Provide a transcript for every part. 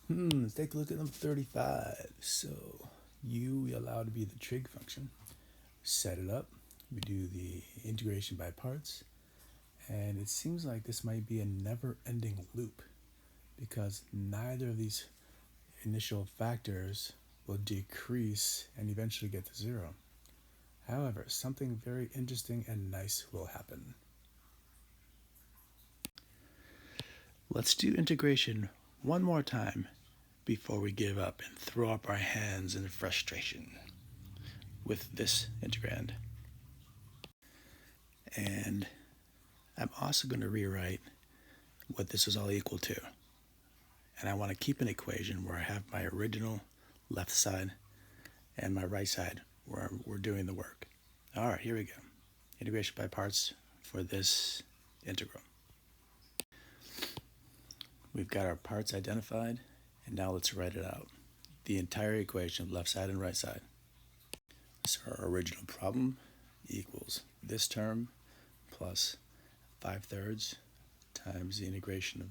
Let's take a look at number 35. So we allow to be the trig function. Set it up. We do the integration by parts. And it seems like this might be a never-ending loop because neither of these initial factors will decrease and eventually get to zero. However, something very interesting and nice will happen. Let's do integration one more time before we give up and throw up our hands in frustration with this integrand. And I'm also going to rewrite what this is all equal to. And I want to keep an equation where I have my original left side and my right side where we're doing the work. All right, here we go. Integration by parts for this integral. We've got our parts identified, and now let's write it out. The entire equation of left side and right side. So our original problem equals this term plus 5/3 times the integration of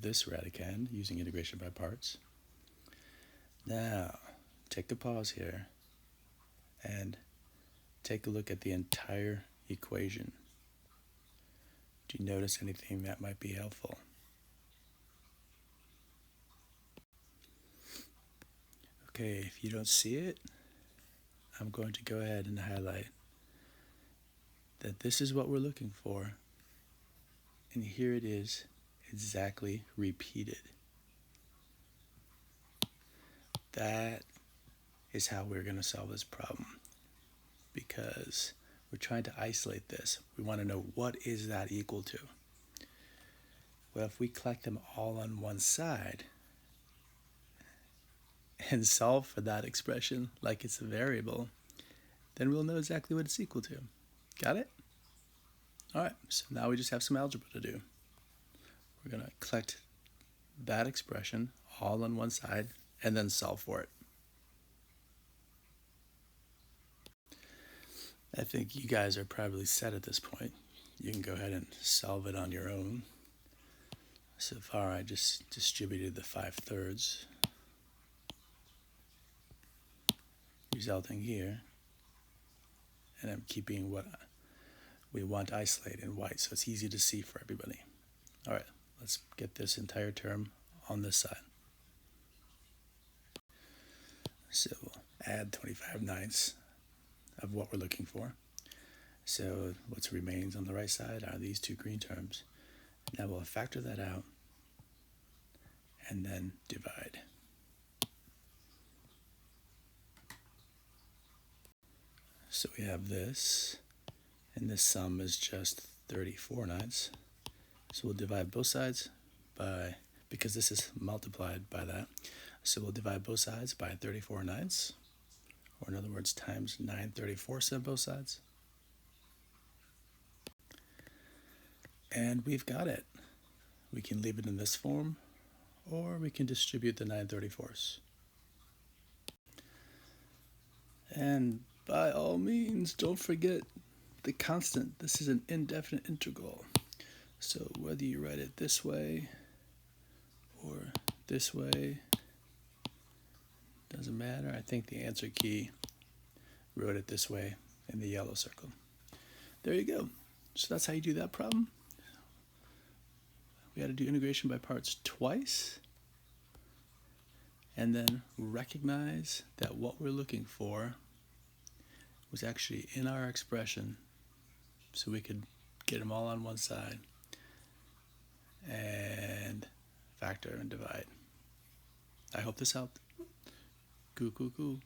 this radicand using integration by parts. Now, take a pause here and take a look at the entire equation. Do you notice anything that might be helpful? Okay, if you don't see it, I'm going to go ahead and highlight that this is what we're looking for. And here it is, exactly repeated. That is how we're going to solve this problem, because we're trying to isolate this. We want to know what is that equal to. Well, if we collect them all on one side and solve for that expression like it's a variable, then we'll know exactly what it's equal to. Got it? All right, so now we just have some algebra to do. We're going to collect that expression all on one side and then solve for it. I think you guys are probably set at this point. You can go ahead and solve it on your own. So far, I just distributed the 5/3, resulting here, and I'm keeping what we want to isolate in white, so it's easy to see for everybody. All right, let's get this entire term on this side. So we'll add 25/9 of what we're looking for. So what remains on the right side are these two green terms. Now we'll factor that out and then divide. So we have this, and this sum is just 34/9. So we'll divide both sides by, because this is multiplied by that, so we'll divide both sides by 34/9, or in other words, times 9/34 on both sides. And we've got it. We can leave it in this form, or we can distribute the 9/34. And by all means, don't forget the constant. This is an indefinite integral. So whether you write it this way or this way, doesn't matter. I think the answer key wrote it this way in the yellow circle. There you go. So that's how you do that problem. We had to do integration by parts twice, and then recognize that what we're looking for was actually in our expression, so we could get them all on one side and factor and divide. I hope this helped. Cool.